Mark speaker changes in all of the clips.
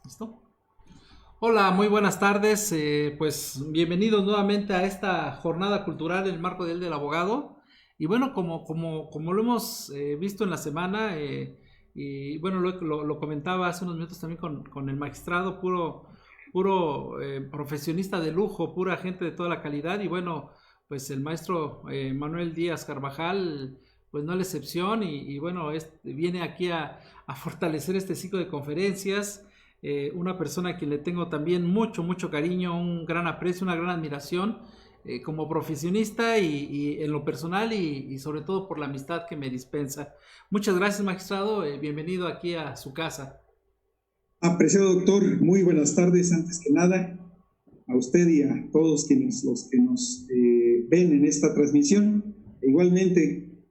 Speaker 1: ¿Listo? Hola, muy buenas tardes. Pues bienvenidos nuevamente a esta jornada cultural en el marco del Abogado. Y bueno, como lo hemos visto en la semana, y bueno, lo comentaba hace unos minutos también con el magistrado, puro profesionista de lujo, pura gente de toda la calidad. Y bueno, pues el maestro Manuel Díaz Carvajal, pues no es la excepción. Y bueno, viene aquí a fortalecer este ciclo de conferencias, una persona a quien le tengo también mucho cariño, un gran aprecio, una gran admiración como profesionista y en lo personal y sobre todo por la amistad que me dispensa. Muchas gracias, magistrado. Bienvenido aquí a su casa.
Speaker 2: Apreciado doctor, muy buenas tardes. Antes que nada, a usted y a todos los que nos ven en esta transmisión. Igualmente,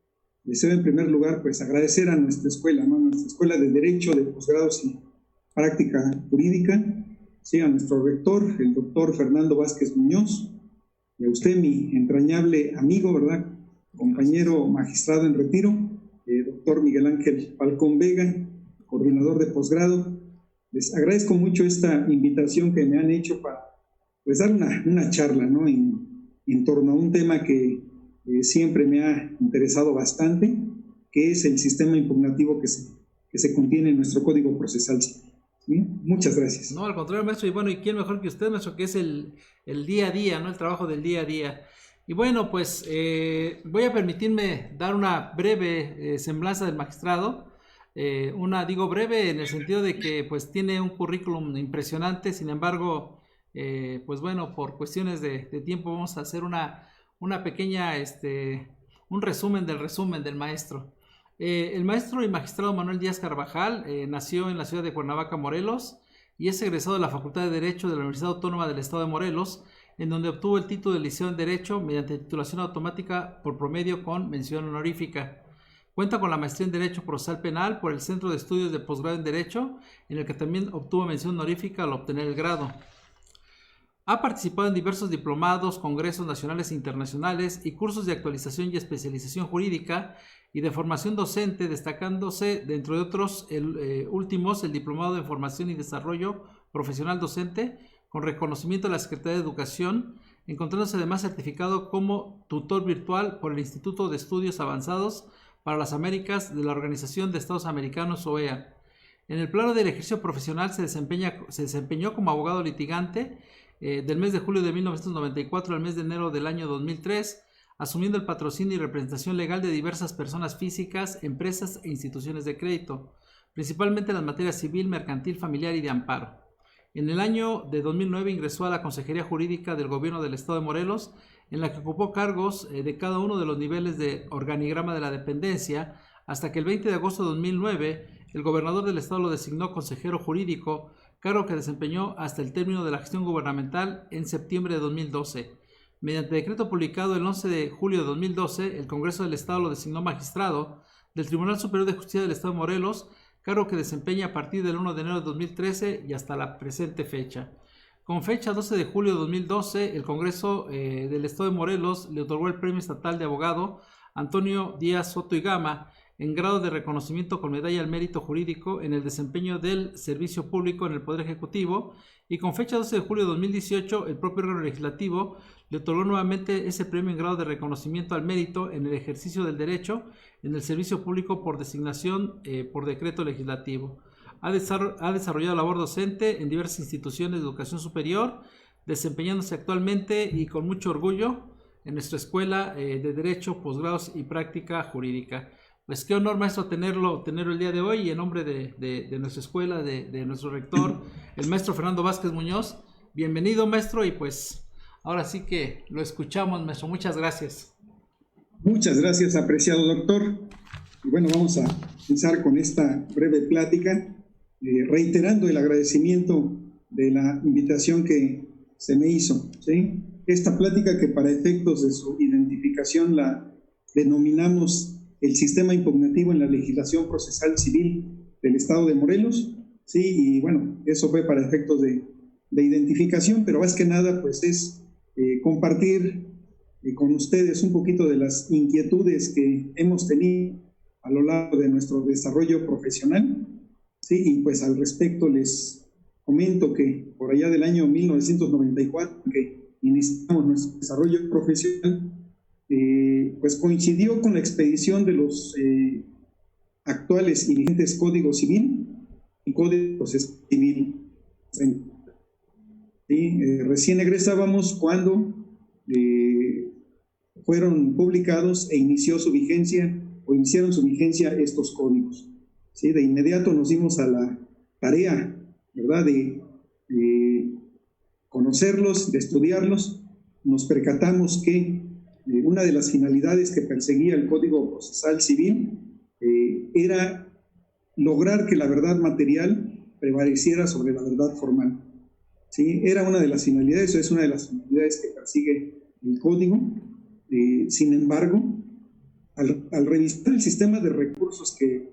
Speaker 2: deseo en primer lugar pues agradecer a nuestra escuela, ¿no? Nuestra escuela de Derecho de Posgrados y Práctica Jurídica, sí, a nuestro rector, el doctor Fernando Vázquez Muñoz, y a usted, mi entrañable amigo, ¿verdad? Compañero magistrado en retiro, doctor Miguel Ángel Falcón Vega, coordinador de posgrado. Les agradezco mucho esta invitación que me han hecho para pues, dar una charla, ¿no? en torno a un tema que siempre me ha interesado bastante, que es el sistema impugnativo que se contiene en nuestro Código Procesal Civil. ¿Sí? Muchas gracias.
Speaker 1: No, al contrario, maestro, y bueno, ¿y quién mejor que usted, maestro, que es el día a día, ¿no? El trabajo del día a día. Y bueno, pues voy a permitirme dar una breve semblanza del magistrado. Digo breve en el sentido de que pues tiene un currículum impresionante. Sin embargo, pues bueno, por cuestiones de tiempo vamos a hacer una pequeña, un resumen del maestro. El maestro y magistrado Manuel Díaz Carvajal nació en la ciudad de Cuernavaca, Morelos, y es egresado de la Facultad de Derecho de la Universidad Autónoma del Estado de Morelos, en donde obtuvo el título de licenciado en Derecho mediante titulación automática por promedio con mención honorífica. Cuenta con la maestría en Derecho Procesal Penal por el Centro de Estudios de Posgrado en Derecho, en el que también obtuvo mención honorífica al obtener el grado. Ha participado en diversos diplomados, congresos nacionales e internacionales y cursos de actualización y especialización jurídica y de formación docente, destacándose, dentro de otros últimos, el Diplomado en Formación y Desarrollo Profesional Docente, con reconocimiento de la Secretaría de Educación, encontrándose además certificado como tutor virtual por el Instituto de Estudios Avanzados para las Américas de la Organización de Estados Americanos, OEA. En el plano del ejercicio profesional se desempeñó como abogado litigante del mes de julio de 1994 al mes de enero del año 2003, asumiendo el patrocinio y representación legal de diversas personas físicas, empresas e instituciones de crédito, principalmente en las materias civil, mercantil, familiar y de amparo. En el año de 2009 ingresó a la Consejería Jurídica del Gobierno del Estado de Morelos, en la que ocupó cargos de cada uno de los niveles de organigrama de la dependencia, hasta que el 20 de agosto de 2009 el gobernador del estado lo designó consejero jurídico, cargo que desempeñó hasta el término de la gestión gubernamental en septiembre de 2012. Mediante decreto publicado el 11 de julio de 2012, el Congreso del Estado lo designó magistrado del Tribunal Superior de Justicia del Estado de Morelos, cargo que desempeña a partir del 1 de enero de 2013 y hasta la presente fecha. Con fecha 12 de julio de 2012, el Congreso del Estado de Morelos le otorgó el Premio Estatal de Abogado Antonio Díaz Soto y Gama, en grado de reconocimiento con medalla al mérito jurídico en el desempeño del servicio público en el Poder Ejecutivo, y con fecha 12 de julio de 2018 el propio órgano legislativo le otorgó nuevamente ese premio en grado de reconocimiento al mérito en el ejercicio del derecho en el servicio público por designación por decreto legislativo. Ha desarrollado labor docente en diversas instituciones de educación superior, desempeñándose actualmente y con mucho orgullo en nuestra escuela de Derecho, Posgrados y Práctica Jurídica. Pues qué honor, maestro, tenerlo el día de hoy, y en nombre de nuestra escuela, de nuestro rector, el maestro Fernando Vázquez Muñoz. Bienvenido, maestro, y pues ahora sí que lo escuchamos, maestro. Muchas gracias.
Speaker 2: Muchas gracias, apreciado doctor. Y bueno, vamos a empezar con esta breve plática, reiterando el agradecimiento de la invitación que se me hizo, ¿sí? Esta plática, que para efectos de su identificación la denominamos el sistema impugnativo en la legislación procesal civil del Estado de Morelos, sí, y bueno, eso fue para efectos de identificación, pero más que nada pues es compartir con ustedes un poquito de las inquietudes que hemos tenido a lo largo de nuestro desarrollo profesional, sí, y pues al respecto les comento que por allá del año 1994, que iniciamos nuestro desarrollo profesional, pues coincidió con la expedición de los actuales y vigentes Código Civil y Código Procesal Civil. ¿Sí? Recién egresábamos cuando fueron publicados e inició su vigencia, o iniciaron su vigencia estos códigos. ¿Sí? De inmediato nos dimos a la tarea, ¿verdad?, de conocerlos, de estudiarlos. Nos percatamos que una de las finalidades que perseguía el Código Procesal Civil era lograr que la verdad material prevaleciera sobre la verdad formal. ¿Sí? Era una de las finalidades, o es una de las finalidades que persigue el Código. Sin embargo, al revisar el sistema de recursos que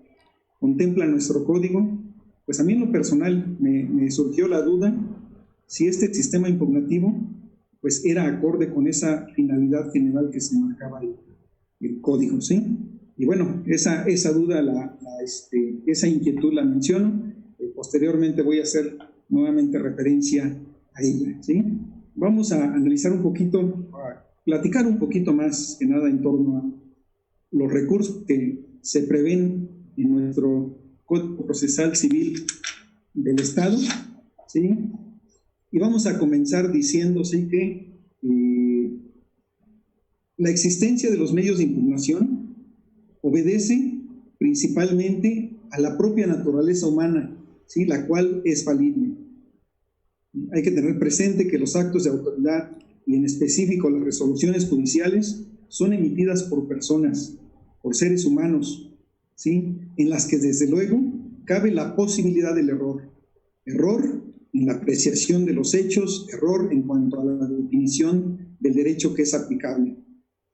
Speaker 2: contempla nuestro Código, pues a mí en lo personal me surgió la duda si este sistema impugnativo pues era acorde con esa finalidad general que se marcaba el Código, ¿sí? Y bueno, esa duda, esa inquietud la menciono. Posteriormente voy a hacer nuevamente referencia a ella, ¿sí? Vamos a analizar un poquito, a platicar un poquito más que nada en torno a los recursos que se prevén en nuestro Código Procesal Civil del Estado, ¿sí? Y vamos a comenzar diciendo, ¿sí?, que la existencia de los medios de impugnación obedece principalmente a la propia naturaleza humana, ¿sí?, la cual es falible. Hay que tener presente que los actos de autoridad, y en específico las resoluciones judiciales, son emitidas por personas, por seres humanos, ¿sí?, en las que desde luego cabe la posibilidad del error. Error en la apreciación de los hechos, error en cuanto a la definición del derecho que es aplicable,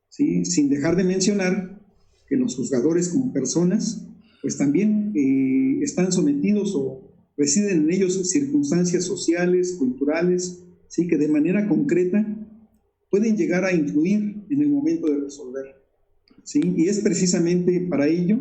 Speaker 2: ¿sí?, sin dejar de mencionar que los juzgadores como personas pues también están sometidos o residen en ellos circunstancias sociales, culturales, ¿sí?, que de manera concreta pueden llegar a influir en el momento de resolver, ¿sí? Y es precisamente para ello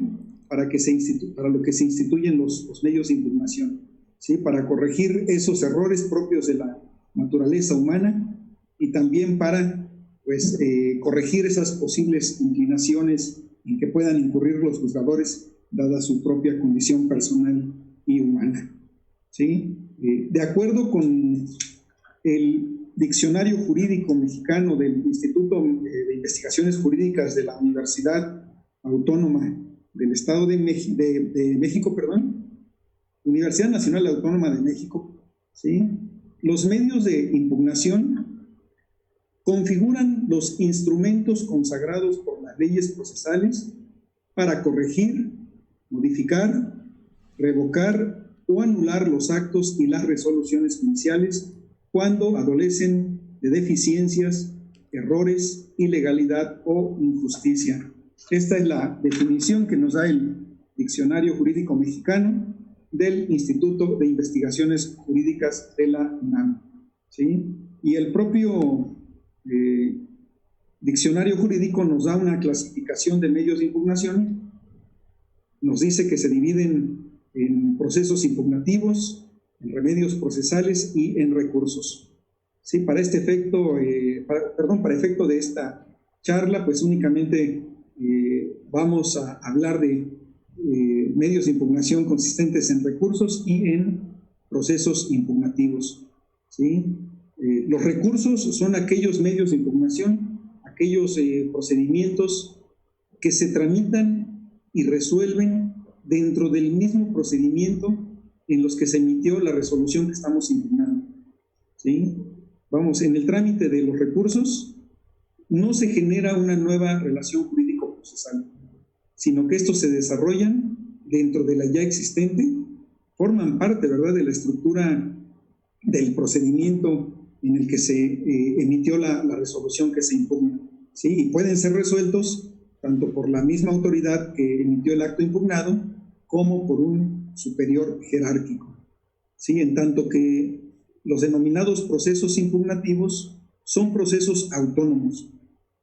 Speaker 2: para lo que se instituyen los medios de impugnación, ¿sí?, para corregir esos errores propios de la naturaleza humana y también para pues, corregir esas posibles inclinaciones en que puedan incurrir los juzgadores dada su propia condición personal y humana, ¿sí? De acuerdo con el Diccionario Jurídico Mexicano del Instituto de Investigaciones Jurídicas de la Universidad Autónoma del Estado de México, Universidad Nacional Autónoma de México, ¿sí?, los medios de impugnación configuran los instrumentos consagrados por las leyes procesales para corregir, modificar, revocar o anular los actos y las resoluciones judiciales cuando adolecen de deficiencias, errores, ilegalidad o injusticia. Esta es la definición que nos da el Diccionario Jurídico Mexicano del Instituto de Investigaciones Jurídicas de la UNAM, ¿sí? Y el propio Diccionario Jurídico nos da una clasificación de medios de impugnación. Nos dice que se dividen en procesos impugnativos, en remedios procesales y en recursos. Sí, para este efecto, para efecto de esta charla, pues únicamente vamos a hablar de medios de impugnación consistentes en recursos y en procesos impugnativos, ¿sí? Los recursos son aquellos medios de impugnación, aquellos procedimientos que se tramitan y resuelven dentro del mismo procedimiento en los que se emitió la resolución que estamos impugnando, ¿sí? Vamos, en el trámite de los recursos no se genera una nueva relación jurídico-procesal, sino que estos se desarrollan dentro de la ya existente, forman parte, ¿verdad?, de la estructura del procedimiento en el que se emitió la resolución que se impugna, ¿sí? Y pueden ser resueltos tanto por la misma autoridad que emitió el acto impugnado como por un superior jerárquico, ¿sí? En tanto que los denominados procesos impugnativos son procesos autónomos,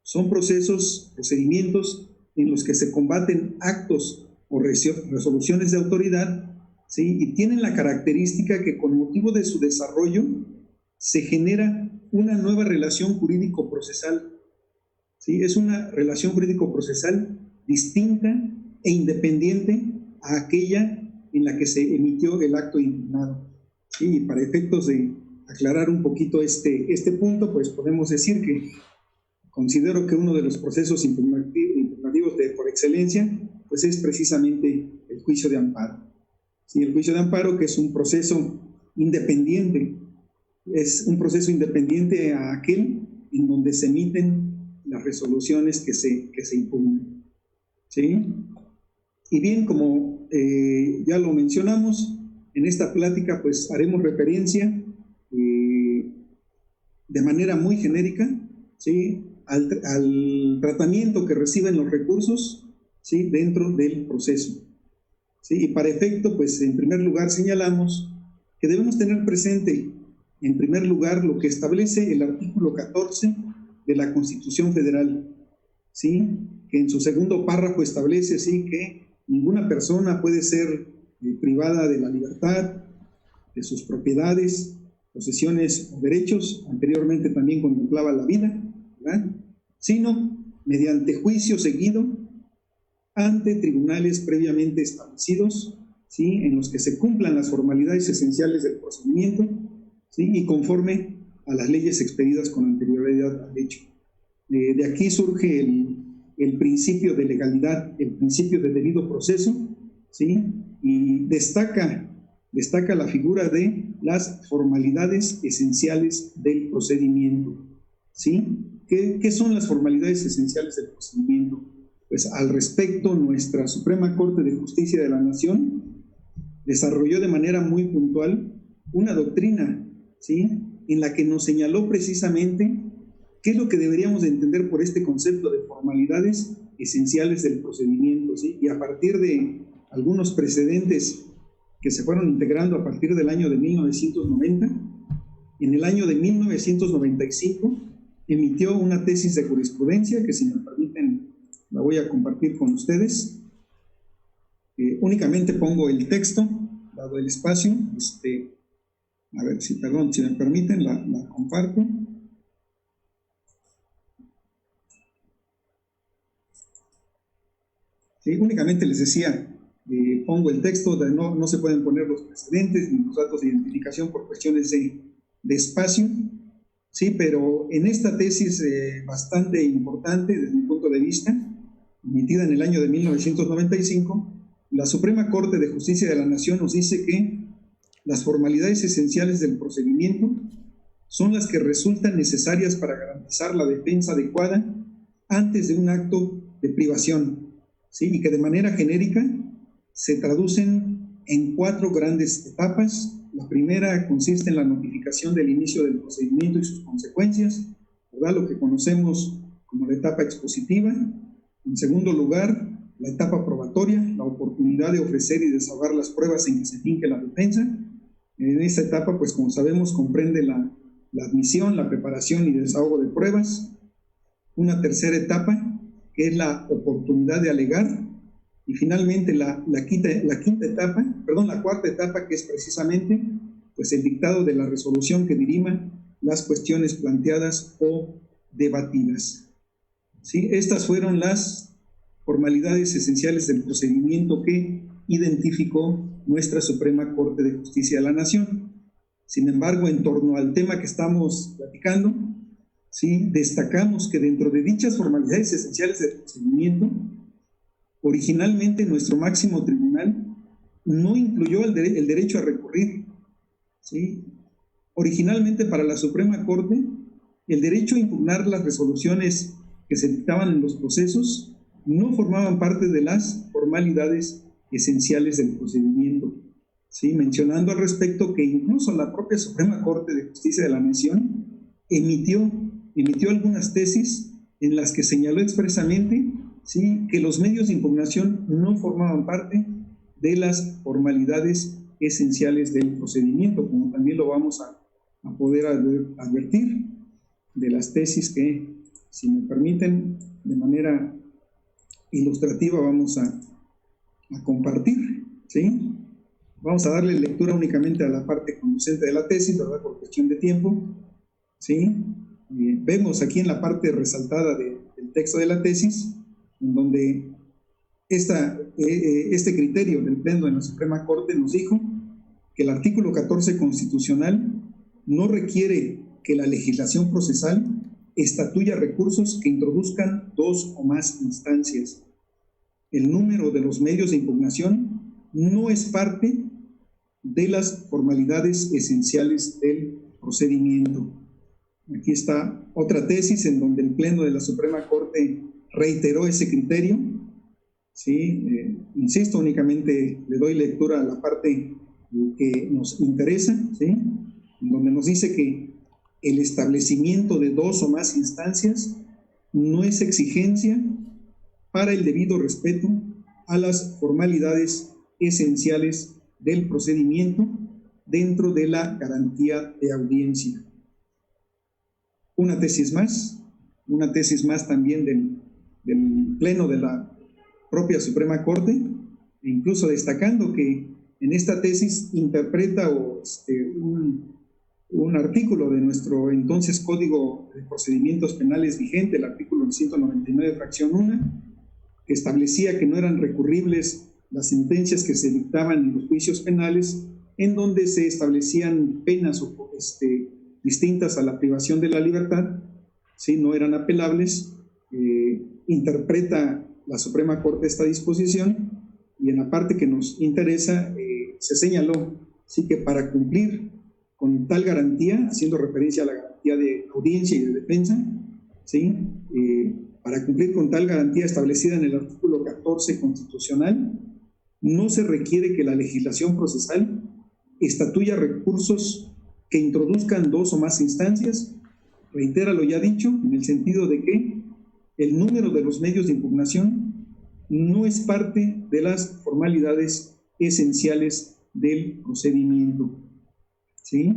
Speaker 2: son procedimientos en los que se combaten actos o resoluciones de autoridad ¿sí? Y tienen la característica que con motivo de su desarrollo se genera una nueva relación jurídico-procesal, ¿sí? Es una relación jurídico-procesal distinta e independiente a aquella en la que se emitió el acto impugnado. ¿Sí? Y para efectos de aclarar un poquito este punto, pues podemos decir que considero que uno de los procesos impugnativos por excelencia, pues es precisamente el juicio de amparo. ¿Sí? El juicio de amparo, que es un proceso independiente, es un proceso independiente a aquel en donde se emiten las resoluciones que se impugnan. ¿Sí? Y bien, como ya lo mencionamos, en esta plática pues haremos referencia de manera muy genérica, ¿sí? al tratamiento que reciben los recursos, ¿sí? Dentro del proceso. ¿Sí? Y para efecto, pues en primer lugar señalamos que debemos tener presente, en primer lugar, lo que establece el artículo 14 de la Constitución Federal, ¿sí? Que en su segundo párrafo establece, ¿sí?, que ninguna persona puede ser privada de la libertad, de sus propiedades, posesiones o derechos, anteriormente también contemplaba la vida, ¿verdad?, sino mediante juicio seguido ante tribunales previamente establecidos, ¿sí?, en los que se cumplan las formalidades esenciales del procedimiento, ¿sí?, y conforme a las leyes expedidas con anterioridad al hecho. De aquí surge el principio de legalidad, el principio de debido proceso, ¿sí?, y destaca la figura de las formalidades esenciales del procedimiento, ¿sí? ¿Qué son las formalidades esenciales del procedimiento? Pues al respecto, nuestra Suprema Corte de Justicia de la Nación desarrolló de manera muy puntual una doctrina, ¿sí?, en la que nos señaló precisamente qué es lo que deberíamos de entender por este concepto de formalidades esenciales del procedimiento, ¿sí? Y a partir de algunos precedentes que se fueron integrando a partir del año de 1990, en el año de 1995 emitió una tesis de jurisprudencia que, si me permiten, la voy a compartir con ustedes. Únicamente pongo el texto, dado el espacio. A ver, si me permiten, la comparto. Sí, únicamente les decía, pongo el texto, no se pueden poner los precedentes ni los datos de identificación por cuestiones de espacio, sí, pero en esta tesis bastante importante desde mi punto de vista, emitida en el año de 1995, la Suprema Corte de Justicia de la Nación nos dice que las formalidades esenciales del procedimiento son las que resultan necesarias para garantizar la defensa adecuada antes de un acto de privación, ¿sí? Y que de manera genérica se traducen en 4 grandes etapas. La primera consiste en la notificación del inicio del procedimiento y sus consecuencias, ¿verdad?, lo que conocemos como la etapa expositiva. En segundo lugar, la etapa probatoria, la oportunidad de ofrecer y desahogar las pruebas en que se finque la defensa. En esta etapa, pues como sabemos, comprende la admisión, la preparación y desahogo de pruebas. Una tercera etapa, que es la oportunidad de alegar, y finalmente la cuarta etapa, que es precisamente pues el dictado de la resolución que dirima las cuestiones planteadas o debatidas. ¿Sí? Estas fueron las formalidades esenciales del procedimiento que identificó nuestra Suprema Corte de Justicia de la Nación. Sin embargo, en torno al tema que estamos platicando, ¿sí?, destacamos que dentro de dichas formalidades esenciales del procedimiento, originalmente nuestro máximo tribunal no incluyó el derecho a recurrir, ¿sí? Originalmente para la Suprema Corte, el derecho a impugnar las resoluciones que se dictaban en los procesos no formaban parte de las formalidades esenciales del procedimiento, ¿sí?, mencionando al respecto que incluso la propia Suprema Corte de Justicia de la Nación emitió algunas tesis en las que señaló expresamente, ¿sí?, que los medios de impugnación no formaban parte de las formalidades esenciales del procedimiento, como también lo vamos a poder advertir de las tesis que, si me permiten, de manera ilustrativa vamos a compartir, ¿sí? Vamos a darle lectura únicamente a la parte conducente de la tesis, ¿verdad? Por cuestión de tiempo, ¿sí? Vemos aquí en la parte resaltada del texto de la tesis, en donde este criterio del Pleno de la Suprema Corte nos dijo que el artículo 14 constitucional no requiere que la legislación procesal estatuya recursos que introduzcan dos o más instancias. El número de los medios de impugnación no es parte de las formalidades esenciales del procedimiento. Aquí está otra tesis en donde el Pleno de la Suprema Corte reiteró ese criterio. Sí, insisto, únicamente le doy lectura a la parte que nos interesa, ¿sí? En donde nos dice que el establecimiento de dos o más instancias no es exigencia para el debido respeto a las formalidades esenciales del procedimiento dentro de la garantía de audiencia. Una tesis más también del Pleno de la propia Suprema Corte, e incluso destacando que en esta tesis interpreta un artículo de nuestro entonces Código de Procedimientos Penales vigente, el artículo 199, fracción 1, que establecía que no eran recurribles las sentencias que se dictaban en los juicios penales, en donde se establecían penas distintas a la privación de la libertad, ¿sí? No eran apelables. Interpreta la Suprema Corte esta disposición, y en la parte que nos interesa se señaló, ¿sí?, que para cumplir con tal garantía, haciendo referencia a la garantía de audiencia y de defensa, ¿sí?, para cumplir con tal garantía establecida en el artículo 14 constitucional, no se requiere que la legislación procesal estatuya recursos que introduzcan dos o más instancias. Reitera lo ya dicho, en el sentido de que el número de los medios de impugnación no es parte de las formalidades esenciales del procedimiento. ¿Sí?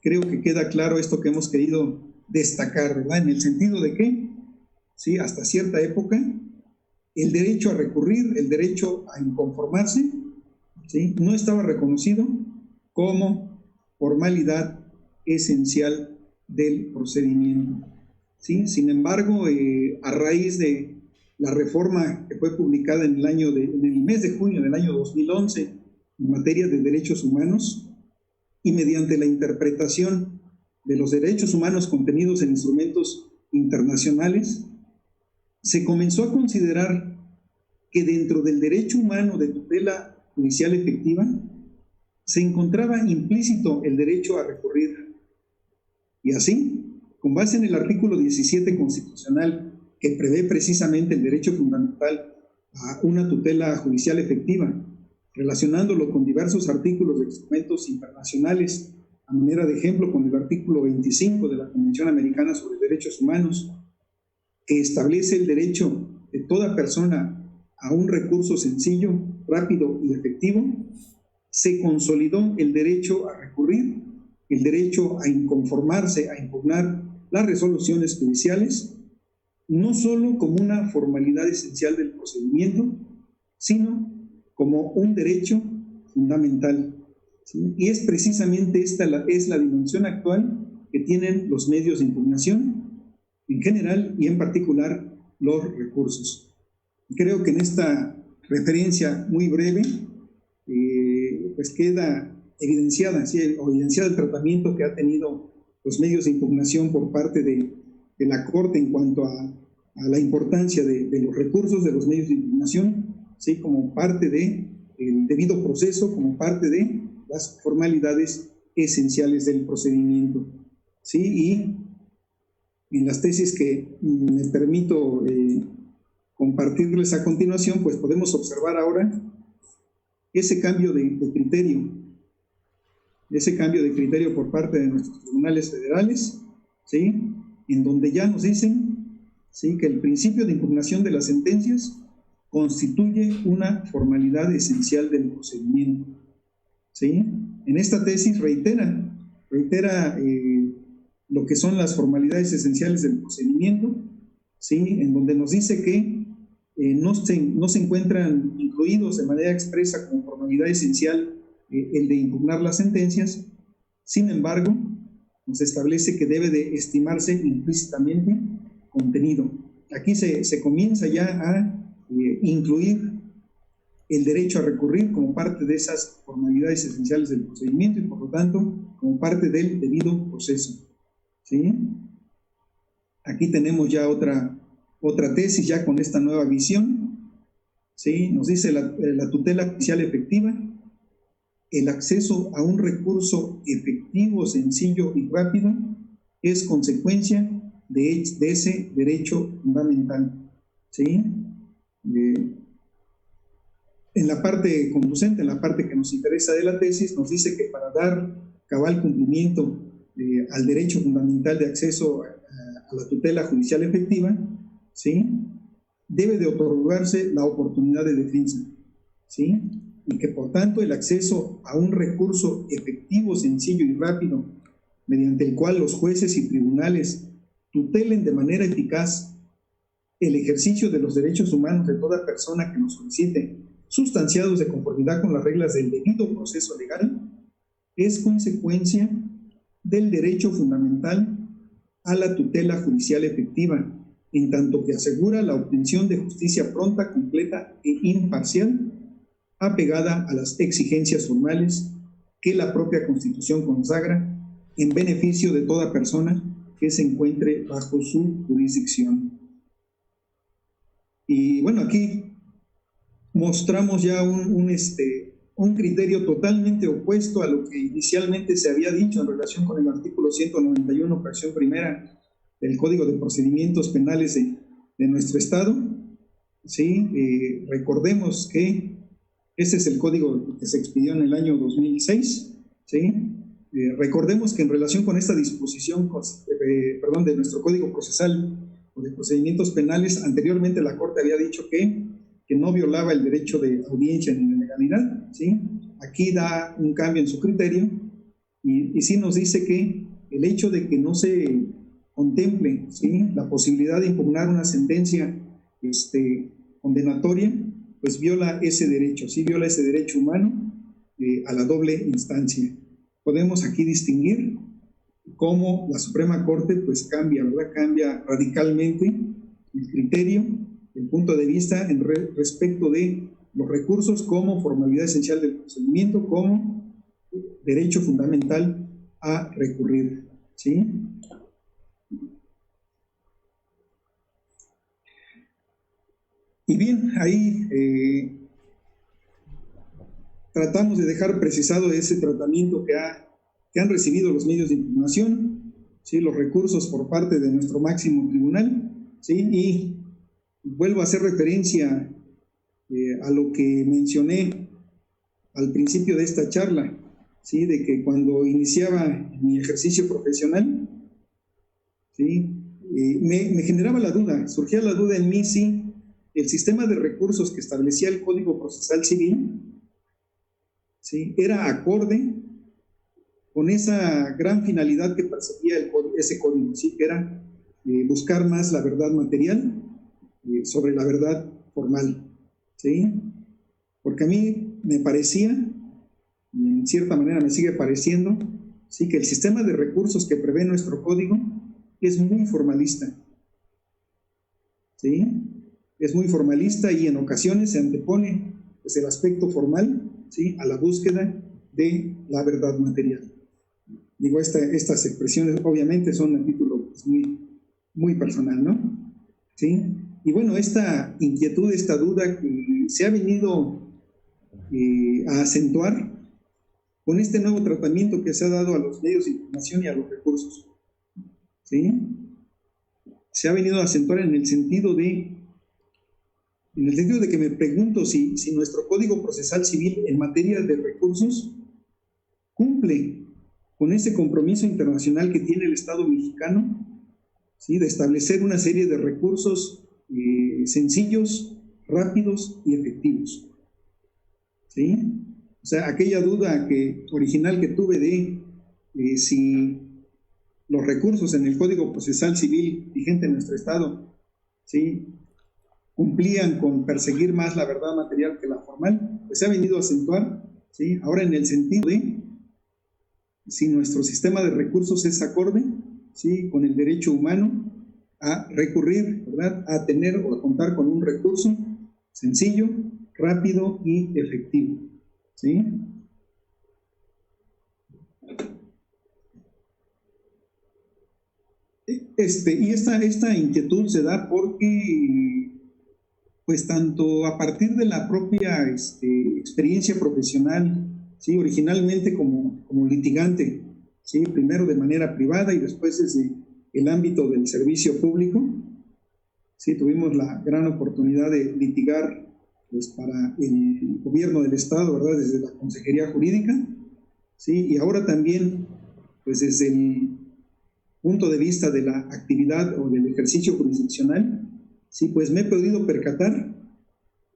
Speaker 2: Creo que queda claro esto que hemos querido destacar, ¿verdad? En el sentido de que, ¿sí?, hasta cierta época, el derecho a recurrir, el derecho a inconformarse, ¿sí?, no estaba reconocido como formalidad esencial del procedimiento. ¿Sí? Sin embargo, a raíz de la reforma que fue publicada en el mes de junio del año 2011 en materia de derechos humanos, y mediante la interpretación de los derechos humanos contenidos en instrumentos internacionales, se comenzó a considerar que dentro del derecho humano de tutela judicial efectiva se encontraba implícito el derecho a recurrir. Y así, con base en el artículo 17 constitucional, que prevé precisamente el derecho fundamental a una tutela judicial efectiva, relacionándolo con diversos artículos de instrumentos internacionales, a manera de ejemplo con el artículo 25 de la Convención Americana sobre Derechos Humanos, que establece el derecho de toda persona a un recurso sencillo, rápido y efectivo, se consolidó el derecho a recurrir, el derecho a inconformarse, a impugnar las resoluciones judiciales, no solo como una formalidad esencial del procedimiento, sino como un derecho fundamental. ¿Sí? Y es precisamente esta es la dimensión actual que tienen los medios de impugnación en general y en particular los recursos. Y creo que en esta referencia muy breve pues queda evidenciado el tratamiento que ha tenido los medios de impugnación por parte de la Corte en cuanto a la importancia de los recursos de los medios de impugnación, ¿sí?, como parte del debido proceso, como parte de las formalidades esenciales del procedimiento. ¿Sí? Y en las tesis que me permito compartirles a continuación, pues podemos observar ahora ese cambio de criterio por parte de nuestros tribunales federales, ¿sí?, en donde ya nos dicen, ¿sí?, que el principio de impugnación de las sentencias constituye una formalidad esencial del procedimiento. ¿Sí? En esta tesis reitera lo que son las formalidades esenciales del procedimiento, ¿sí?, en donde nos dice que no se encuentran incluidos de manera expresa como formalidad esencial el de impugnar las sentencias. Sin embargo, nos establece que debe de estimarse implícitamente contenido. Aquí se comienza ya a incluir el derecho a recurrir como parte de esas formalidades esenciales del procedimiento y, por lo tanto, como parte del debido proceso. ¿Sí? Aquí tenemos ya otra tesis, ya con esta nueva visión. ¿Sí? Nos dice la tutela judicial efectiva: el acceso a un recurso efectivo, sencillo y rápido es consecuencia de ese derecho fundamental. ¿Sí? En la parte conducente, en la parte que nos interesa de la tesis, nos dice que para dar cabal cumplimiento al derecho fundamental de acceso a la tutela judicial efectiva, ¿sí?, debe de otorgarse la oportunidad de defensa, ¿sí?, y que por tanto el acceso a un recurso efectivo, sencillo y rápido, mediante el cual los jueces y tribunales tutelen de manera eficaz el ejercicio de los derechos humanos de toda persona que nos solicite, sustanciados de conformidad con las reglas del debido proceso legal, es consecuencia del derecho fundamental a la tutela judicial efectiva, en tanto que asegura la obtención de justicia pronta, completa e imparcial, apegada a las exigencias formales que la propia Constitución consagra en beneficio de toda persona que se encuentre bajo su jurisdicción. Y bueno, aquí mostramos ya un criterio totalmente opuesto a lo que inicialmente se había dicho en relación con el artículo 191, fracción primera del Código de Procedimientos Penales de nuestro Estado. ¿Sí? Recordemos que ese es el código que se expidió en el año 2006. ¿Sí? Recordemos que en relación con esta disposición de nuestro Código Procesal o de Procedimientos Penales, anteriormente la Corte había dicho que no violaba el derecho de audiencia ni de legalidad. ¿Sí? Aquí da un cambio en su criterio y sí nos dice que el hecho de que no se contemple, ¿sí?, la posibilidad de impugnar una sentencia condenatoria, pues viola ese derecho, sí viola ese derecho humano a la doble instancia. Podemos aquí distinguir cómo la Suprema Corte pues cambia radicalmente el criterio, el punto de vista respecto de los recursos como formalidad esencial del procedimiento, como derecho fundamental a recurrir. ¿Sí? Y bien, ahí tratamos de dejar precisado ese tratamiento que han recibido los medios de impugnación, ¿sí?, los recursos por parte de nuestro máximo tribunal, ¿sí?, y vuelvo a hacer referencia a lo que mencioné al principio de esta charla, ¿sí?, de que cuando iniciaba mi ejercicio profesional, ¿sí?, me generaba la duda, surgía la duda en mí si el sistema de recursos que establecía el Código Procesal Civil, ¿sí?, era acorde con esa gran finalidad que perseguía ese código, ¿sí?, que era buscar más la verdad material sobre la verdad formal. ¿Sí? Porque a mí me parecía, y en cierta manera me sigue pareciendo, ¿sí?, que el sistema de recursos que prevé nuestro código es muy formalista. ¿Sí? Es muy formalista y en ocasiones se antepone pues, el aspecto formal, ¿sí?, a la búsqueda de la verdad material. Digo, estas expresiones obviamente son a título pues, muy personal, ¿no? ¿Sí? Y bueno, esta inquietud, esta duda que se ha venido a acentuar con este nuevo tratamiento que se ha dado a los medios de información y a los recursos. ¿Sí? Se ha venido a acentuar en el sentido de que me pregunto si nuestro Código Procesal Civil en materia de recursos cumple con ese compromiso internacional que tiene el Estado mexicano, ¿sí?, de establecer una serie de recursos sencillos, rápidos y efectivos. ¿Sí? O sea, aquella duda original que tuve de si los recursos en el Código Procesal Civil vigente en nuestro Estado, ¿sí?, cumplían con perseguir más la verdad material que la formal, pues se ha venido a acentuar, ¿sí? Ahora, en el sentido de si nuestro sistema de recursos es acorde, ¿sí?, con el derecho humano a recurrir, ¿verdad?, a tener o a contar con un recurso sencillo, rápido y efectivo, ¿sí? Y esta inquietud se da porque, pues, tanto a partir de la propia experiencia profesional, ¿sí?, originalmente como litigante, ¿sí?, primero de manera privada y después desde el ámbito del servicio público, ¿sí?, tuvimos la gran oportunidad de litigar, pues, para el gobierno del Estado, ¿verdad?, desde la Consejería Jurídica, ¿sí?, y ahora también, pues, desde el punto de vista de la actividad o del ejercicio jurisdiccional, sí, pues me he podido percatar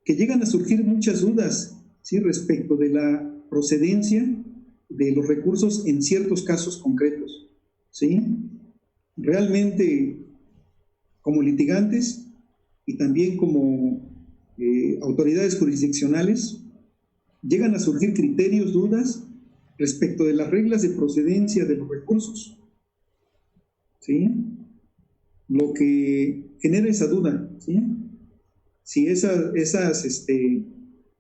Speaker 2: que llegan a surgir muchas dudas, sí, respecto de la procedencia de los recursos en ciertos casos concretos, sí. Realmente, como litigantes y también como autoridades jurisdiccionales, llegan a surgir criterios, dudas respecto de las reglas de procedencia de los recursos, ¿sí? Lo que genera esa duda, ¿sí? Si esas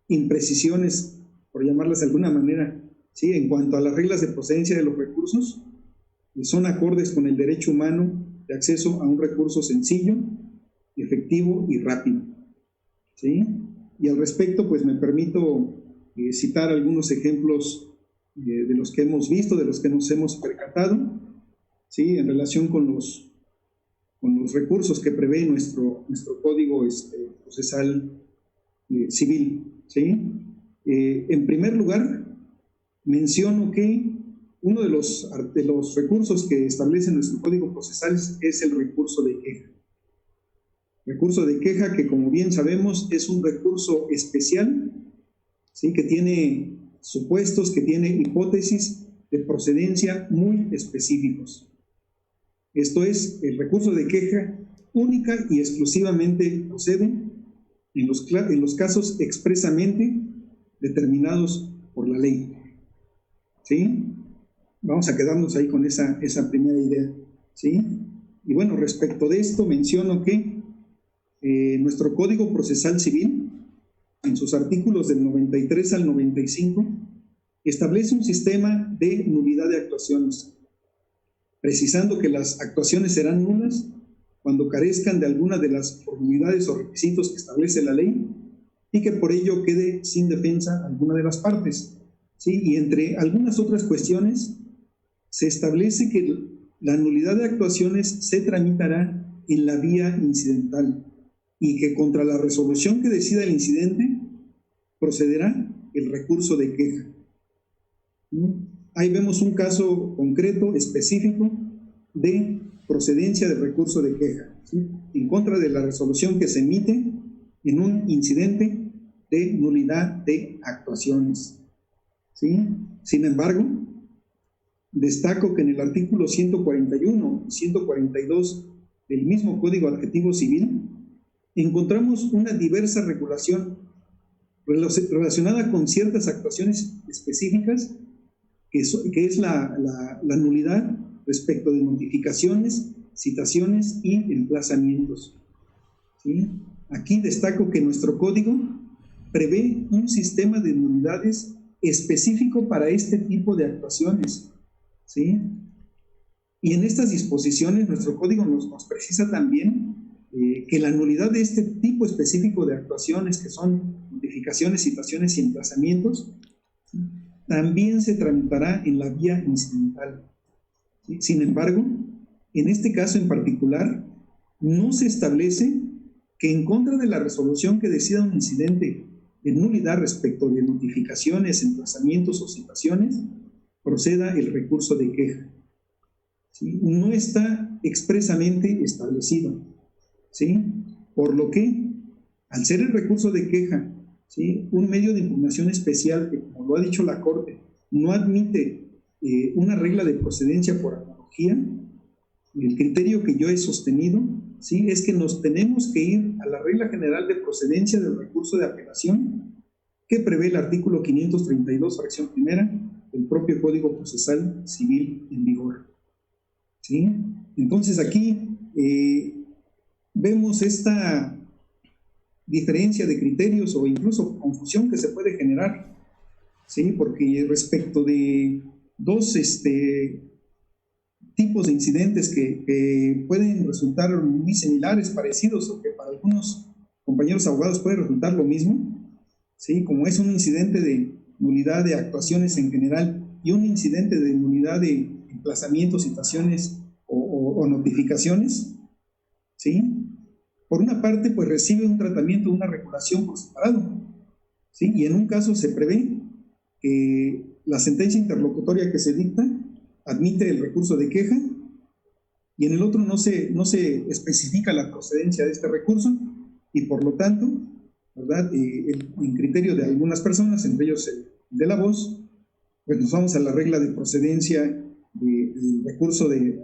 Speaker 2: imprecisiones, por llamarlas de alguna manera, ¿sí?, en cuanto a las reglas de procedencia de los recursos, son acordes con el derecho humano de acceso a un recurso sencillo, efectivo y rápido, ¿sí? Y al respecto, pues me permito citar algunos ejemplos de los que hemos visto, de los que nos hemos percatado, ¿sí?, en relación con los recursos que prevé nuestro Código Procesal Civil, ¿sí? En primer lugar, menciono que uno de los recursos que establece nuestro Código Procesal es el recurso de queja. Recurso de queja que, como bien sabemos, es un recurso especial, ¿sí?, que tiene supuestos, que tiene hipótesis de procedencia muy específicos. Esto es, el recurso de queja única y exclusivamente procede en los casos expresamente determinados por la ley, ¿sí? Vamos a quedarnos ahí con esa primera idea, ¿sí? Y bueno, respecto de esto menciono que nuestro Código Procesal Civil, en sus artículos del 93 al 95, establece un sistema de nulidad de actuaciones, precisando que las actuaciones serán nulas cuando carezcan de alguna de las formalidades o requisitos que establece la ley y que por ello quede sin defensa alguna de las partes, ¿sí? Y entre algunas otras cuestiones, se establece que la nulidad de actuaciones se tramitará en la vía incidental y que contra la resolución que decida el incidente procederá el recurso de queja. Ahí vemos un caso concreto, específico, de procedencia del recurso de queja, ¿sí?, en contra de la resolución que se emite en un incidente de nulidad de actuaciones, ¿sí? Sin embargo, destaco que en el artículo 141 y 142 del mismo Código Adjetivo Civil encontramos una diversa regulación relacionada con ciertas actuaciones específicas que es la nulidad respecto de notificaciones, citaciones y emplazamientos, ¿sí? Aquí destaco que nuestro código prevé un sistema de nulidades específico para este tipo de actuaciones, ¿sí? Y en estas disposiciones nuestro código nos precisa también que la nulidad de este tipo específico de actuaciones, que son notificaciones, citaciones y emplazamientos, ¿sí?, también se tramitará en la vía incidental, ¿sí? Sin embargo, en este caso en particular, no se establece que en contra de la resolución que decida un incidente de nulidad respecto de notificaciones, emplazamientos o citaciones, proceda el recurso de queja, ¿sí? No está expresamente establecido, ¿sí? Por lo que, al ser el recurso de queja, ¿sí?, un medio de impugnación especial que, como lo ha dicho la Corte, no admite una regla de procedencia por analogía, el criterio que yo he sostenido, ¿sí?, es que nos tenemos que ir a la regla general de procedencia del recurso de apelación que prevé el artículo 532, fracción primera, del propio Código Procesal Civil en vigor. ¿Sí? Entonces aquí vemos esta diferencia de criterios o incluso confusión que se puede generar, ¿sí? Porque respecto de dos tipos de incidentes que pueden resultar muy similares, parecidos, o que para algunos compañeros abogados puede resultar lo mismo, ¿sí? Como es un incidente de nulidad de actuaciones en general y un incidente de nulidad de emplazamientos, citaciones o notificaciones, ¿sí? Por una parte, pues recibe un tratamiento, una regulación por separado, ¿sí? Y en un caso se prevé que la sentencia interlocutoria que se dicta admite el recurso de queja, y en el otro no se especifica la procedencia de este recurso, y por lo tanto, ¿verdad? En criterio de algunas personas, entre ellos el de la voz, pues nos vamos a la regla de procedencia del recurso de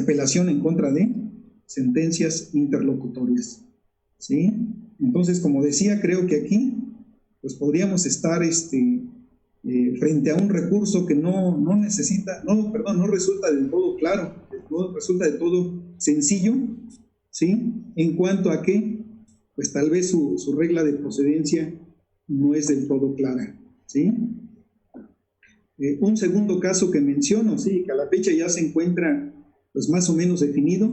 Speaker 2: apelación en contra de sentencias interlocutorias, ¿sí? Entonces, como decía, creo que aquí pues podríamos estar frente a un recurso que no resulta del todo claro, no resulta del todo sencillo, ¿sí? En cuanto a que, pues tal vez su regla de procedencia no es del todo clara, ¿sí? Un segundo caso que menciono, sí, que a la fecha ya se encuentra pues más o menos definido,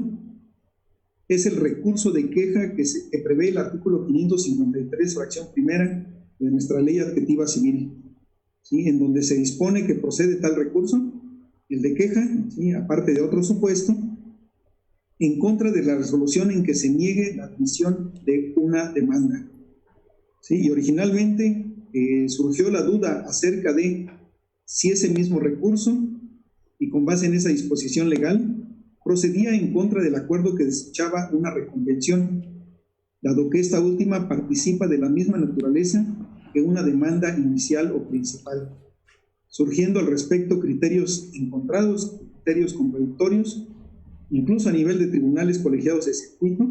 Speaker 2: es el recurso de queja que prevé el artículo 553, fracción primera de nuestra ley adjetiva civil, ¿sí? En donde se dispone que procede tal recurso, el de queja, ¿sí? Aparte de otro supuesto, en contra de la resolución en que se niegue la admisión de una demanda, ¿sí? Y originalmente surgió la duda acerca de si ese mismo recurso, y con base en esa disposición legal, procedía en contra del acuerdo que desechaba una reconvención, dado que esta última participa de la misma naturaleza que una demanda inicial o principal, surgiendo al respecto criterios encontrados, criterios contradictorios, incluso a nivel de tribunales colegiados de circuito,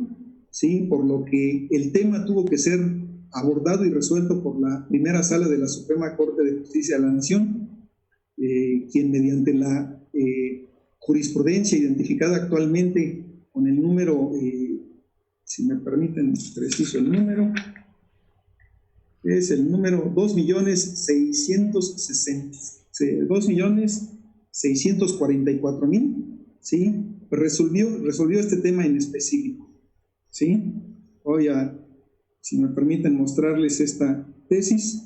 Speaker 2: ¿sí? Por lo que el tema tuvo que ser abordado y resuelto por la primera sala de la Suprema Corte de Justicia de la Nación, quien mediante la jurisprudencia identificada actualmente con el número, si me permiten preciso el número, es el número 2.644.000, ¿sí? Resolvió este tema en específico, ¿sí? Voy a, si me permiten, mostrarles esta tesis,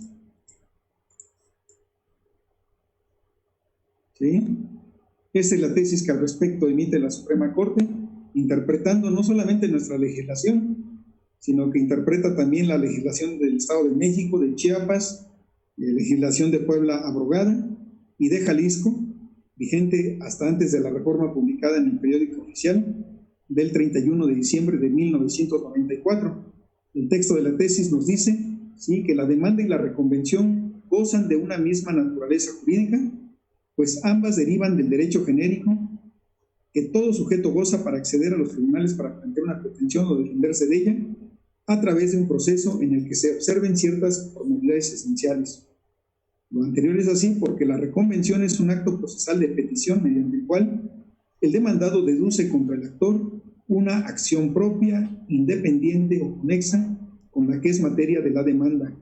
Speaker 2: ¿sí? Esta es la tesis que al respecto emite la Suprema Corte, interpretando no solamente nuestra legislación, sino que interpreta también la legislación del Estado de México, de Chiapas, legislación de Puebla abrogada y de Jalisco, vigente hasta antes de la reforma publicada en el periódico oficial del 31 de diciembre de 1994. El texto de la tesis nos dice, ¿sí?, que la demanda y la reconvención gozan de una misma naturaleza jurídica, pues ambas derivan del derecho genérico que todo sujeto goza para acceder a los tribunales para plantear una pretensión o defenderse de ella a través de un proceso en el que se observen ciertas formalidades esenciales. Lo anterior es así porque la reconvención es un acto procesal de petición mediante el cual el demandado deduce contra el actor una acción propia, independiente o conexa con la que es materia de la demanda,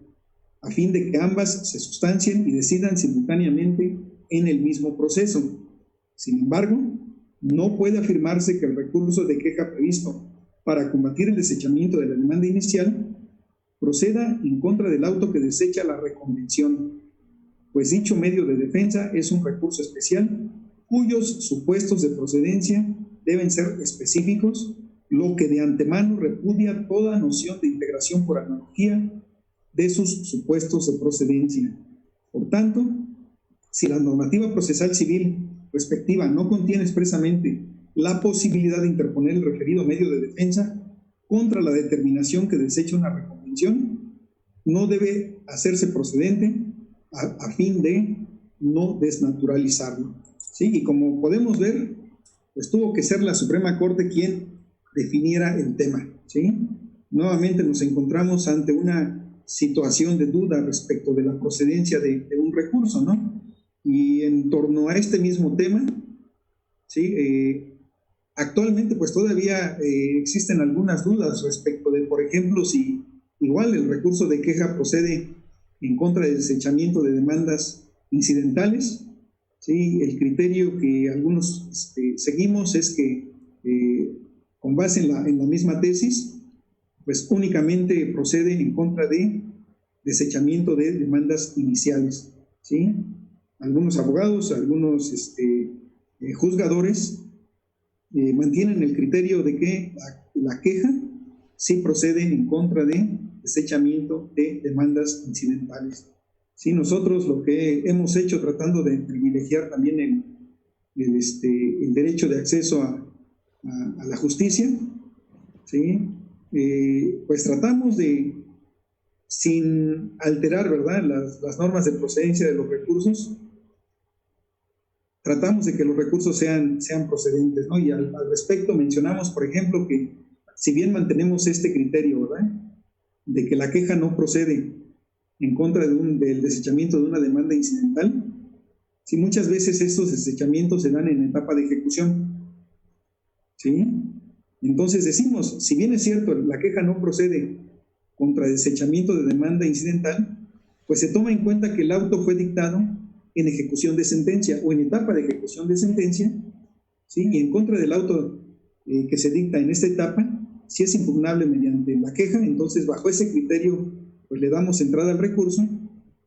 Speaker 2: a fin de que ambas se sustancien y decidan simultáneamente en el mismo proceso. Sin embargo, no puede afirmarse que el recurso de queja previsto para combatir el desechamiento de la demanda inicial proceda en contra del auto que desecha la reconvención, pues dicho medio de defensa es un recurso especial cuyos supuestos de procedencia deben ser específicos, lo que de antemano repudia toda noción de integración por analogía de sus supuestos de procedencia. Por tanto, si la normativa procesal civil respectiva no contiene expresamente la posibilidad de interponer el referido medio de defensa contra la determinación que desecha una reconvención, no debe hacerse procedente a fin de no desnaturalizarlo, ¿sí? Y como podemos ver, pues tuvo que ser la Suprema Corte quien definiera el tema, ¿sí? Nuevamente nos encontramos ante una situación de duda respecto de la procedencia de un recurso, ¿no? Y en torno a este mismo tema, ¿sí? Actualmente pues todavía existen algunas dudas respecto de, por ejemplo, si igual el recurso de queja procede en contra del desechamiento de demandas incidentales, ¿sí? El criterio que algunos seguimos es que con base en la misma tesis, pues únicamente procede en contra de desechamiento de demandas iniciales, ¿sí? Algunos abogados, algunos juzgadores mantienen el criterio de que la queja sí procede en contra de desechamiento de demandas incidentales. Sí, nosotros lo que hemos hecho tratando de privilegiar también el derecho de acceso a la justicia, ¿sí? Pues tratamos de, sin alterar, ¿verdad?, las normas de procedencia de los recursos, tratamos de que los recursos sean procedentes, ¿no? Y al respecto mencionamos, por ejemplo, que si bien mantenemos este criterio, ¿verdad?, de que la queja no procede en contra del desechamiento de una demanda incidental, si muchas veces estos desechamientos se dan en etapa de ejecución, ¿sí? Entonces decimos, si bien es cierto, la queja no procede contra desechamiento de demanda incidental, pues se toma en cuenta que el auto fue dictado en ejecución de sentencia o en etapa de ejecución de sentencia, ¿sí? Y en contra del auto que se dicta en esta etapa, si es impugnable mediante la queja, entonces bajo ese criterio pues le damos entrada al recurso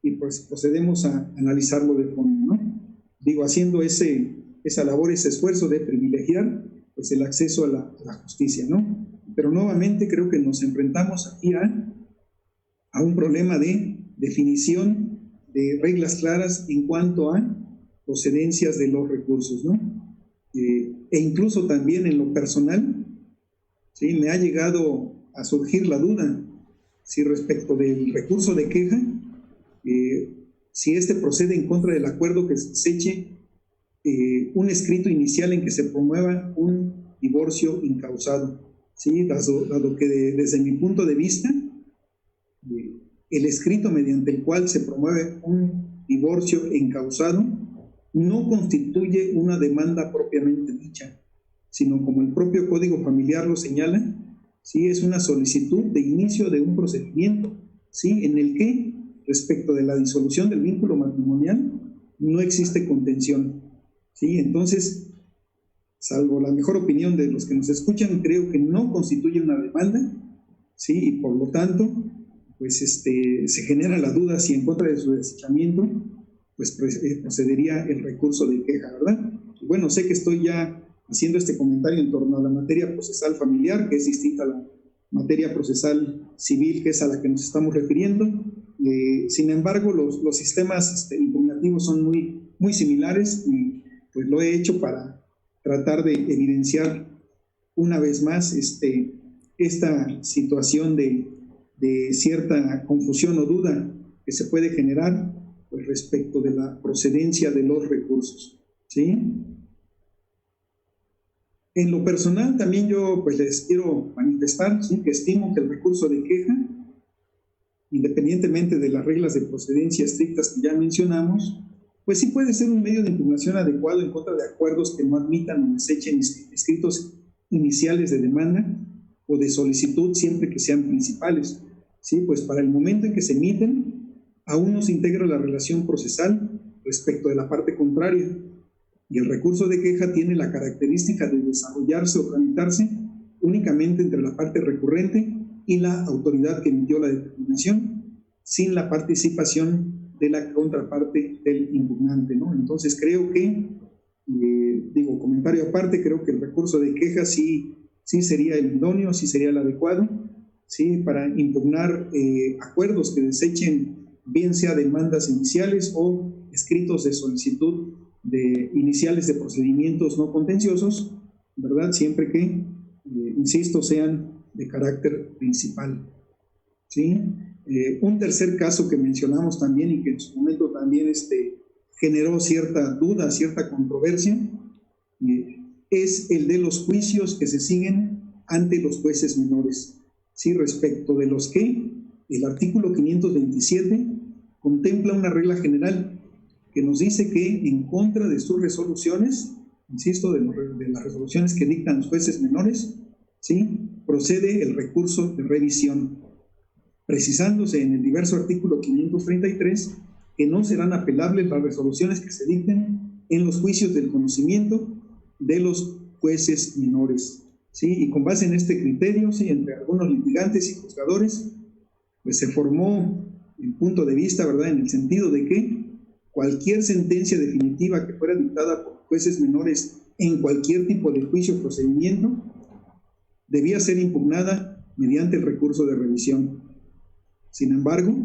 Speaker 2: y pues procedemos a analizarlo de fondo, ¿no? Digo, haciendo esa labor, ese esfuerzo de privilegiar pues el acceso a la justicia, ¿no? Pero nuevamente creo que nos enfrentamos aquí a un problema de definición de reglas claras en cuanto a procedencias de los recursos, ¿no? E incluso también en lo personal, ¿sí? Me ha llegado a surgir la duda si respecto del recurso de queja, si este procede en contra del acuerdo que se deseche un escrito inicial en que se promueva un divorcio incausado, ¿sí? Dado que desde mi punto de vista, el escrito mediante el cual se promueve un divorcio encausado no constituye una demanda propiamente dicha, sino como el propio Código Familiar lo señala, ¿sí? Es una solicitud de inicio de un procedimiento, ¿sí? En el que, respecto de la disolución del vínculo matrimonial, no existe contención, ¿sí? Entonces, salvo la mejor opinión de los que nos escuchan, creo que no constituye una demanda, ¿sí? Y por lo tanto, pues se genera la duda si en contra de su desechamiento, pues procedería el recurso de queja, ¿verdad? Y bueno, sé que estoy ya haciendo este comentario en torno a la materia procesal familiar, que es distinta a la materia procesal civil, que es a la que nos estamos refiriendo. Sin embargo, los sistemas impugnativos son muy similares y pues lo he hecho para tratar de evidenciar una vez más esta situación de cierta confusión o duda que se puede generar pues, respecto de la procedencia de los recursos, ¿sí? En lo personal también yo pues les quiero manifestar, ¿sí?, que estimo que el recurso de queja, independientemente de las reglas de procedencia estrictas que ya mencionamos, pues sí puede ser un medio de impugnación adecuado en contra de acuerdos que no admitan o desechen escritos iniciales de demanda o de solicitud siempre que sean principales, ¿sí? Pues para el momento en que se emiten, aún no se integra la relación procesal respecto de la parte contraria, y el recurso de queja tiene la característica de desarrollarse o tramitarse únicamente entre la parte recurrente y la autoridad que emitió la determinación, sin la participación de la contraparte del impugnante, ¿no? Entonces creo que, comentario aparte, creo que el recurso de queja sí sería el idóneo, sí sería el adecuado, ¿sí?, para impugnar acuerdos que desechen bien sea demandas iniciales o escritos de solicitud iniciales de procedimientos no contenciosos, ¿verdad? Siempre que, insisto, sean de carácter principal, ¿sí? Un tercer caso que mencionamos también y que en su momento también generó cierta duda, cierta controversia, es el de los juicios que se siguen ante los jueces menores, ¿sí?, respecto de los que el artículo 527 contempla una regla general que nos dice que en contra de sus resoluciones, insisto, de las resoluciones que dictan los jueces menores, ¿sí?, procede el recurso de revisión, precisándose en el diverso artículo 533 que no serán apelables las resoluciones que se dicten en los juicios del conocimiento de los jueces menores, ¿sí? Y con base en este criterio, ¿sí?, entre algunos litigantes y juzgadores, pues se formó el punto de vista, ¿verdad?, en el sentido de que cualquier sentencia definitiva que fuera dictada por jueces menores en cualquier tipo de juicio o procedimiento debía ser impugnada mediante el recurso de revisión. Sin embargo,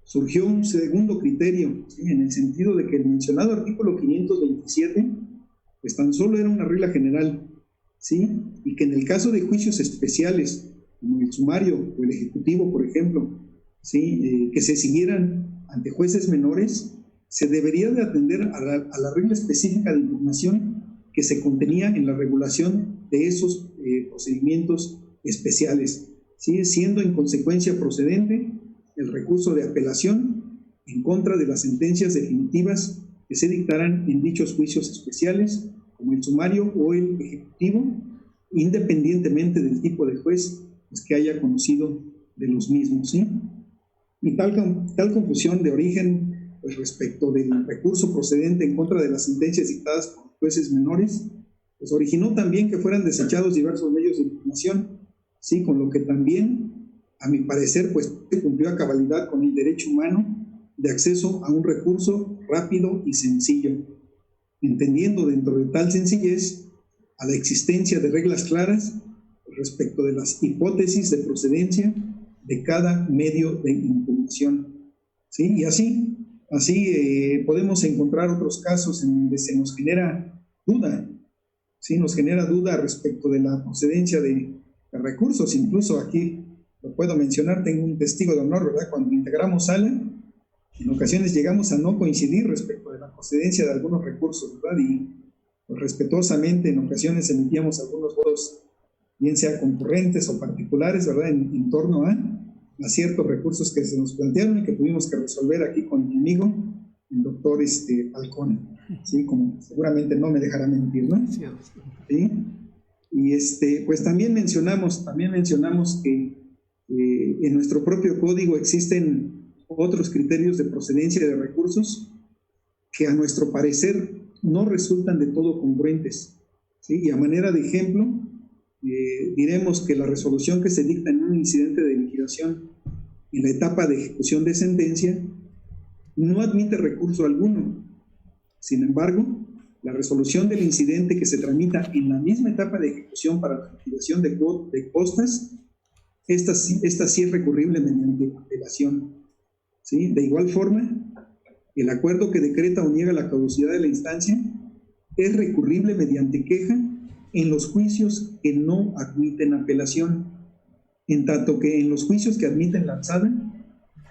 Speaker 2: surgió un segundo criterio, ¿sí?, en el sentido de que el mencionado artículo 527 pues tan solo era una regla general, ¿sí?, y que en el caso de juicios especiales, como el sumario o el ejecutivo, por ejemplo, ¿sí?, que se siguieran ante jueces menores, se debería de atender a la regla específica de impugnación que se contenía en la regulación de esos procedimientos especiales, ¿sí?, siendo en consecuencia procedente el recurso de apelación en contra de las sentencias definitivas que se dictaran en dichos juicios especiales, como el sumario o el ejecutivo, independientemente del tipo de juez pues, que haya conocido de los mismos, ¿sí? Y tal confusión de origen pues, respecto del recurso procedente en contra de las sentencias dictadas por jueces menores, pues originó también que fueran desechados diversos medios de impugnación, ¿sí?, con lo que también, a mi parecer, pues cumplió a cabalidad con el derecho humano de acceso a un recurso rápido y sencillo, entendiendo dentro de tal sencillez a la existencia de reglas claras respecto de las hipótesis de procedencia de cada medio de impugnación, ¿sí? Y así podemos encontrar otros casos en donde se nos genera duda, ¿sí? Nos genera duda respecto de la procedencia de recursos. Incluso aquí lo puedo mencionar, tengo un testigo de honor, ¿verdad? Cuando integramos sala, en ocasiones llegamos a no coincidir respecto de la procedencia de algunos recursos, ¿verdad? Y pues, respetuosamente en ocasiones emitíamos algunos votos, bien sea concurrentes o particulares, ¿verdad?, en torno a ciertos recursos que se nos plantearon y que tuvimos que resolver aquí con mi amigo, el doctor Falcón, ¿sí? Como seguramente no me dejará mentir, ¿no? ¿Sí? Y pues también mencionamos que en nuestro propio código existen otros criterios de procedencia de recursos que a nuestro parecer no resultan de todo congruentes, ¿sí? Y a manera de ejemplo, diremos que la resolución que se dicta en un incidente de liquidación en la etapa de ejecución de sentencia no admite recurso alguno. Sin embargo, la resolución del incidente que se tramita en la misma etapa de ejecución para la liquidación de costas, esta sí es recurrible mediante apelación, ¿sí? De igual forma, el acuerdo que decreta o niega la caducidad de la instancia es recurrible mediante queja en los juicios que no admiten apelación, en tanto que en los juicios que admiten la alzada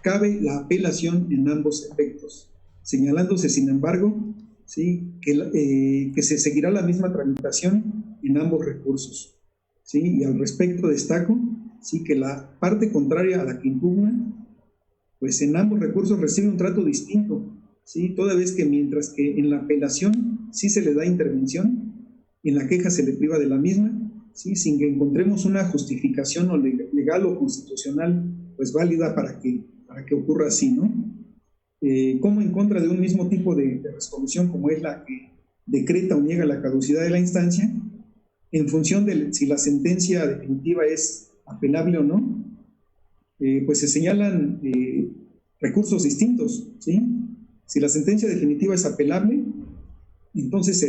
Speaker 2: cabe la apelación en ambos efectos, señalándose, sin embargo, ¿sí?, que se seguirá la misma tramitación en ambos recursos, ¿sí? Y al respecto destaco, ¿sí?, que la parte contraria a la que impugna, pues en ambos recursos recibe un trato distinto, ¿sí?, toda vez que mientras que en la apelación sí se le da intervención, en la queja se le priva de la misma, ¿sí?, sin que encontremos una justificación o legal o constitucional pues válida para que ocurra así, ¿no? Como en contra de un mismo tipo de resolución como es la que decreta o niega la caducidad de la instancia, en función de si la sentencia definitiva es apelable o no, pues se señalan recursos distintos, ¿sí? Si la sentencia definitiva es apelable, entonces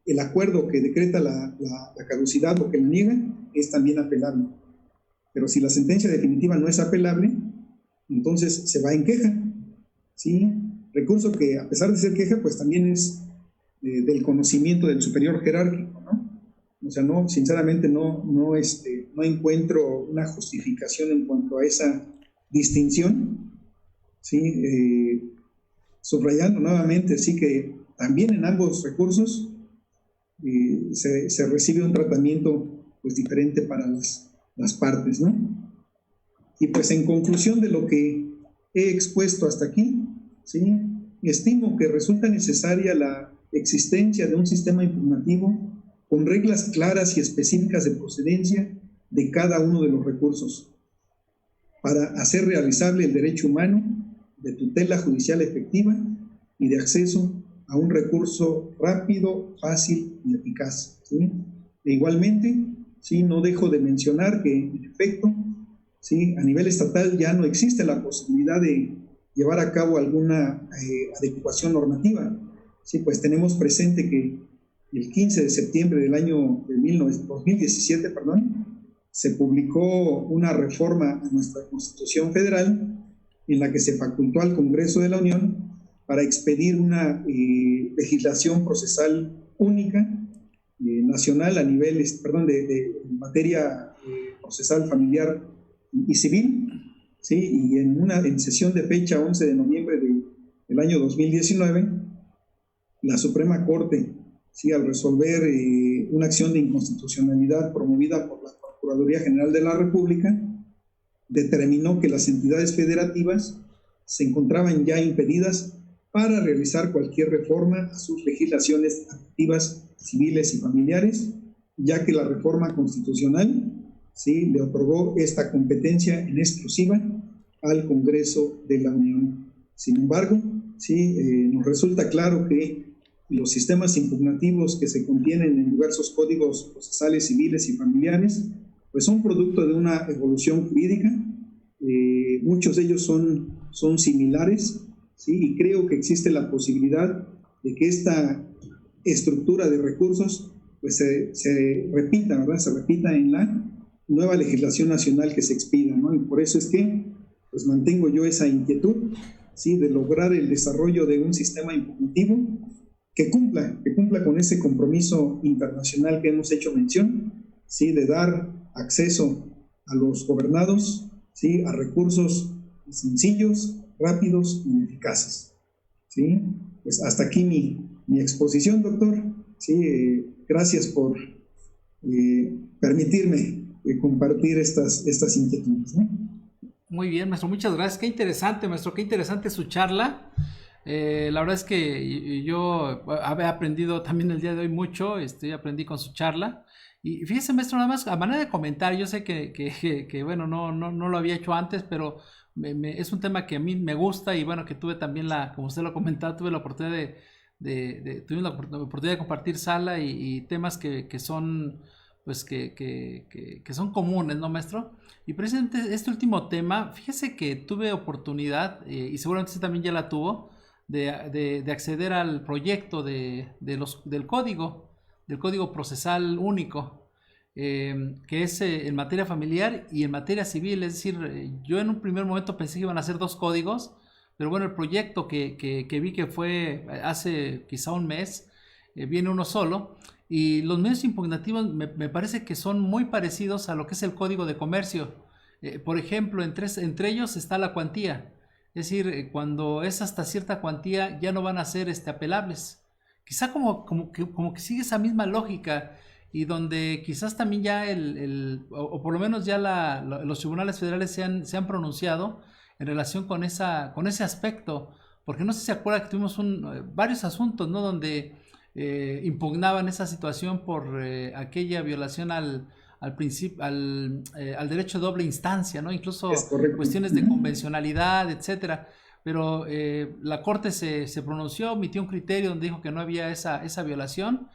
Speaker 2: el acuerdo que decreta la caducidad o que la niega es también apelable. Pero si la sentencia definitiva no es apelable, entonces se va en queja, ¿sí? Recurso que, a pesar de ser queja, pues también es del conocimiento del superior jerárquico, ¿no? O sea, no, sinceramente no encuentro una justificación en cuanto a esa distinción, ¿sí? Subrayando nuevamente, sí, que también en ambos recursos se recibe un tratamiento pues diferente para las partes, ¿no? Y pues en conclusión de lo que he expuesto hasta aquí, ¿sí? Estimo que resulta necesaria la existencia de un sistema impugnativo con reglas claras y específicas de procedencia de cada uno de los recursos para hacer realizable el derecho humano de tutela judicial efectiva y de acceso a un recurso rápido, fácil y eficaz, ¿sí? E igualmente, ¿sí? No dejo de mencionar que, en efecto, ¿sí? A nivel estatal ya no existe la posibilidad de llevar a cabo alguna adecuación normativa, ¿sí? Pues tenemos presente que el 15 de septiembre del año de 2017, se publicó una reforma a nuestra Constitución Federal en la que se facultó al Congreso de la Unión para expedir una legislación procesal única nacional a nivel, de materia procesal familiar y civil, ¿sí? Y en sesión de fecha 11 de noviembre del año 2019, la Suprema Corte, ¿sí? Al resolver una acción de inconstitucionalidad promovida por la Procuraduría General de la República, determinó que las entidades federativas se encontraban ya impedidas para realizar cualquier reforma a sus legislaciones activas civiles y familiares, ya que la reforma constitucional, ¿sí? Le otorgó esta competencia en exclusiva al Congreso de la Unión. Sin embargo, ¿sí? Nos resulta claro que los sistemas impugnativos que se contienen en diversos códigos procesales civiles y familiares pues son producto de una evolución jurídica. Muchos de ellos son similares, ¿sí? Y creo que existe la posibilidad de que esta estructura de recursos pues se repita, ¿verdad? Se repita en la nueva legislación nacional que se expida, ¿no? Y por eso es que pues mantengo yo esa inquietud, ¿sí? De lograr el desarrollo de un sistema impugnativo que cumpla con ese compromiso internacional que hemos hecho mención, ¿sí? De dar acceso a los gobernados, ¿sí? A recursos sencillos, rápidos y eficaces, ¿sí? Pues hasta aquí mi exposición, doctor, ¿sí? Gracias por permitirme compartir estas inquietudes, ¿no?
Speaker 1: Muy bien, maestro, muchas gracias. Qué interesante, maestro, qué interesante su charla. La verdad es que yo he aprendido también el día de hoy mucho, aprendí con su charla. Y fíjese, maestro, nada más a manera de comentar, yo sé que bueno, no lo había hecho antes, pero es un tema que a mí me gusta y bueno, que tuve también como usted lo comentaba, tuve la oportunidad tuve la oportunidad de compartir sala y temas que son, pues, que son comunes, ¿no, maestro? Y precisamente este último tema, fíjese que tuve oportunidad, y seguramente usted también ya la tuvo, de acceder al proyecto del código procesal único, que es en materia familiar y en materia civil. Es decir, yo en un primer momento pensé que iban a ser dos códigos, pero bueno, el proyecto que vi que fue hace quizá un mes, viene uno solo, y los medios impugnativos me parece que son muy parecidos a lo que es el código de comercio. Por ejemplo, entre ellos está la cuantía. Es decir, cuando es hasta cierta cuantía ya no van a ser apelables. Quizá como que sigue esa misma lógica y donde quizás también ya o por lo menos ya los tribunales federales se han pronunciado en relación con ese aspecto. Porque no sé si se acuerda que tuvimos varios asuntos, ¿no? Donde impugnaban esa situación por aquella violación al derecho de doble instancia, ¿no? Incluso cuestiones de convencionalidad, etcétera. Pero la Corte se pronunció, emitió un criterio donde dijo que no había esa violación,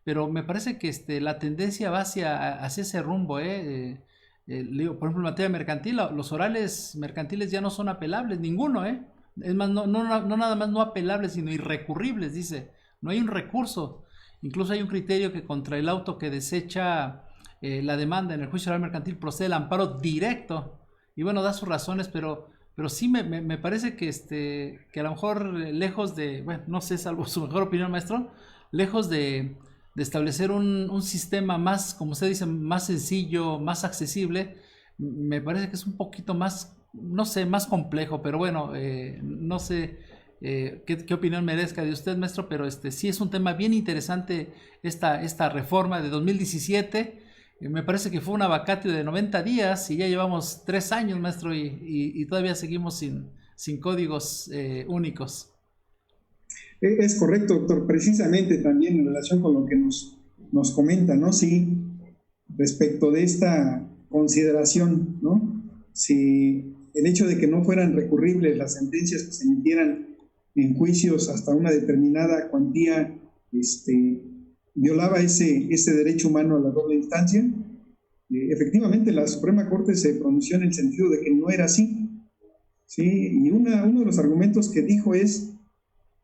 Speaker 1: pero me parece que la tendencia va hacia ese rumbo, digo, por ejemplo, en materia mercantil, los orales mercantiles ya no son apelables, ninguno, es más, no nada más no apelables, sino irrecurribles, dice, no hay un recurso. Incluso hay un criterio que contra el auto que desecha la demanda en el juicio oral mercantil procede el amparo directo, y bueno, da sus razones, pero sí me parece que a lo mejor lejos de, bueno, no sé, salvo su mejor opinión, maestro, lejos de establecer un sistema más, como usted dice, más sencillo, más accesible, me parece que es un poquito más, no sé, más complejo, pero bueno, no sé qué opinión merezca de usted, maestro, pero sí es un tema bien interesante esta reforma de 2017, Me parece que fue una vacatio de 90 días y ya llevamos 3 años, maestro, y todavía seguimos sin códigos únicos.
Speaker 2: Es correcto, doctor. Precisamente también en relación con lo que nos comenta, ¿no? Sí, respecto de esta consideración, ¿no? Si el hecho de que no fueran recurribles las sentencias que se emitieran en juicios hasta una determinada cuantía, violaba ese derecho humano a la doble instancia. Efectivamente, la Suprema Corte se pronunció en el sentido de que no era así, ¿sí? Y uno de los argumentos que dijo es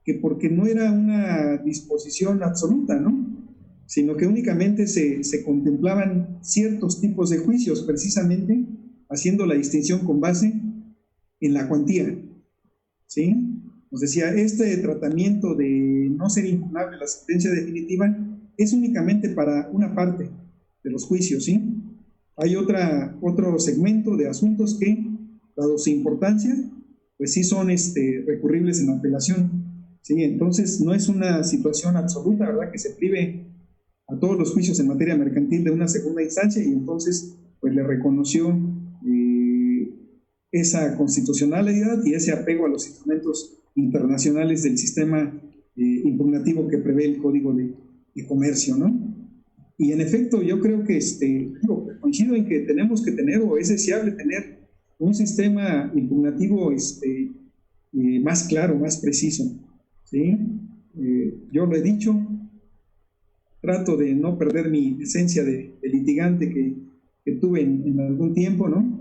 Speaker 2: que porque no era una disposición absoluta, ¿no? Sino que únicamente se contemplaban ciertos tipos de juicios, precisamente haciendo la distinción con base en la cuantía, ¿sí? Nos decía, este tratamiento de no ser impugnable la sentencia definitiva es únicamente para una parte de los juicios, ¿sí? Hay otro segmento de asuntos que, dado su importancia, pues sí son recurribles en apelación, ¿sí? Entonces no es una situación absoluta, ¿verdad?, que se prive a todos los juicios en materia mercantil de una segunda instancia, y entonces pues le reconoció esa constitucionalidad y ese apego a los instrumentos internacionales del sistema impugnativo que prevé el Código de Comercio, ¿no? Y en efecto, yo creo que coincido en que tenemos que tener, o es deseable tener, un sistema impugnativo más claro, más preciso, ¿sí? Yo lo he dicho, trato de no perder mi esencia de litigante que tuve en algún tiempo, ¿no?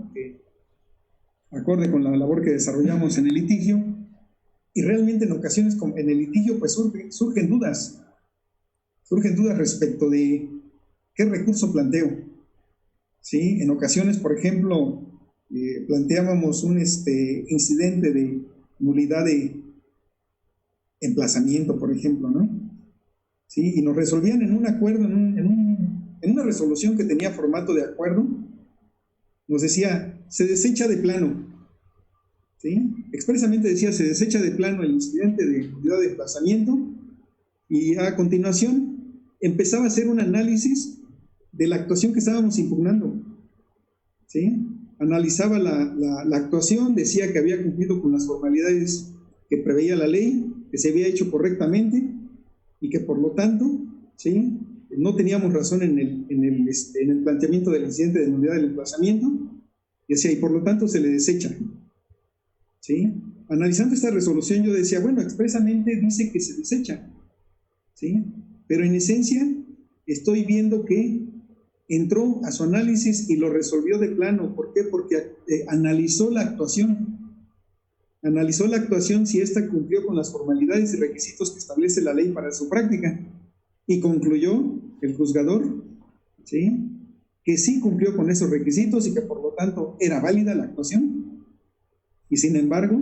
Speaker 2: Acorde con la labor que desarrollamos en el litigio, y realmente en ocasiones en el litigio pues surgen dudas respecto de qué recurso planteo, ¿sí? En ocasiones, por ejemplo, planteábamos un incidente de nulidad de emplazamiento, por ejemplo, ¿no? ¿Sí? Y nos resolvían en un acuerdo, en una resolución que tenía formato de acuerdo, nos decía, se desecha de plano, ¿sí? Expresamente decía, se desecha de plano el incidente de nulidad de emplazamiento, y a continuación empezaba a hacer un análisis de la actuación que estábamos impugnando, ¿sí? Analizaba la actuación, decía que había cumplido con las formalidades que preveía la ley, que se había hecho correctamente y que por lo tanto, ¿sí?, no teníamos razón en el planteamiento del incidente de nulidad del emplazamiento, y decía, y por lo tanto se le desecha, ¿sí? Analizando esta resolución yo decía, bueno, expresamente dice que se desecha, ¿sí? Pero en esencia estoy viendo que entró a su análisis y lo resolvió de plano. ¿Por qué? Porque analizó la actuación si ésta cumplió con las formalidades y requisitos que establece la ley para su práctica, y concluyó el juzgador, ¿sí?, que sí cumplió con esos requisitos y que por lo tanto era válida la actuación, y sin embargo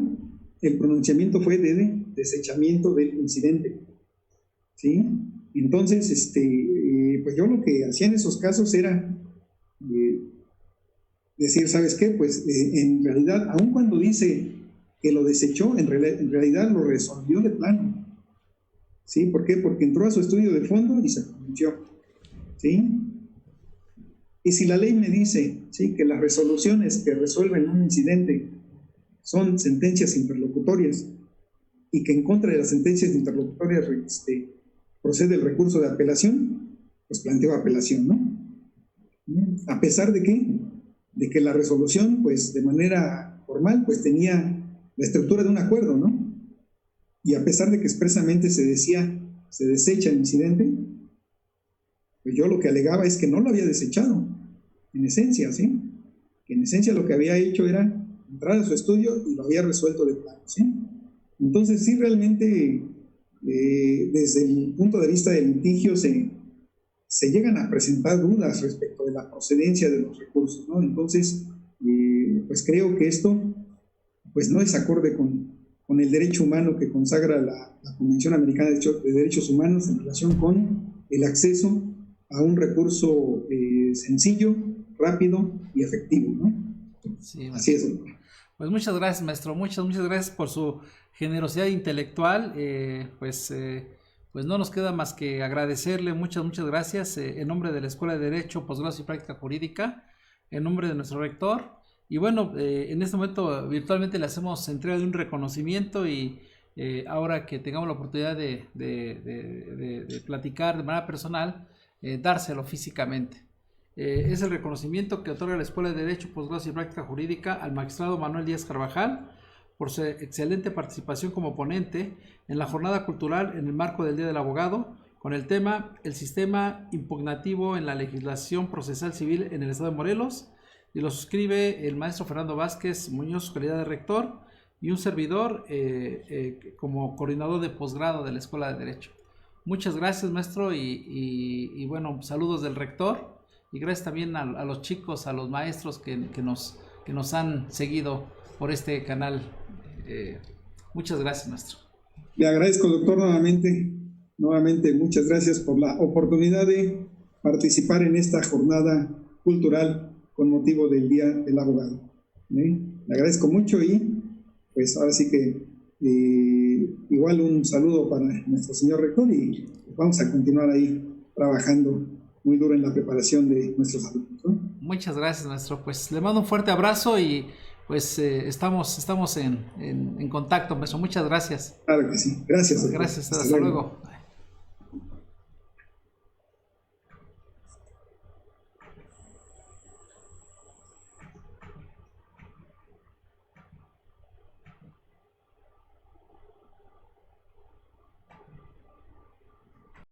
Speaker 2: el pronunciamiento fue de desechamiento del incidente, ¿sí? Entonces, pues yo lo que hacía en esos casos era decir, ¿sabes qué? Pues en realidad, aun cuando dice que lo desechó, en realidad lo resolvió de plano, ¿sí? ¿Por qué? Porque entró a su estudio de fondo y se pronunció, ¿sí? Y si la ley me dice, ¿sí?, que las resoluciones que resuelven un incidente son sentencias interlocutorias, y que en contra de las sentencias interlocutorias procede el recurso de apelación, pues planteo apelación, ¿no? A pesar de que la resolución, pues de manera formal, pues tenía la estructura de un acuerdo, ¿no? Y a pesar de que expresamente se decía, se desecha el incidente, pues yo lo que alegaba es que no lo había desechado, en esencia, ¿sí? Que en esencia lo que había hecho era entrar a su estudio y lo había resuelto de plano, ¿sí? Entonces, sí, realmente, desde el punto de vista del litigio, se llegan a presentar dudas respecto de la procedencia de los recursos, ¿no? Entonces, pues creo que esto, pues no es acorde con el derecho humano que consagra la Convención Americana de Derechos Humanos en relación con el acceso a un recurso sencillo, rápido y efectivo, ¿no?
Speaker 1: Sí,
Speaker 2: así es.
Speaker 1: Pues muchas gracias, maestro. Muchas gracias por su generosidad intelectual. pues no nos queda más que agradecerle muchas gracias en nombre de la Escuela de Derecho, Posgrados y Práctica Jurídica, en nombre de nuestro rector. Y bueno, en este momento virtualmente le hacemos entrega de un reconocimiento y ahora que tengamos la oportunidad de platicar de manera personal, dárselo físicamente. Es el reconocimiento que otorga la Escuela de Derecho, Posgrados y Práctica Jurídica al magistrado Manuel Díaz Carvajal por su excelente participación como ponente en la jornada cultural en el marco del Día del Abogado, con el tema El sistema impugnativo en la legislación procesal civil en el Estado de Morelos, y lo suscribe el maestro Fernando Vázquez Muñoz, su calidad de rector, y un servidor como coordinador de posgrado de la Escuela de Derecho. Muchas gracias, maestro, y bueno, saludos del rector, y gracias también a los chicos, a los maestros que nos han seguido por este canal. Muchas gracias, maestro.
Speaker 2: Le agradezco, doctor, nuevamente muchas gracias por la oportunidad de participar en esta jornada cultural con motivo del Día del Abogado. Le agradezco mucho y pues ahora sí que igual un saludo para nuestro señor rector y vamos a continuar ahí trabajando muy duro en la preparación de nuestros alumnos, ¿no?
Speaker 1: Muchas gracias, maestro. Pues le mando un fuerte abrazo y pues estamos en contacto, maestro. Muchas gracias.
Speaker 2: Claro que sí. Gracias.
Speaker 1: Gracias. Hasta luego.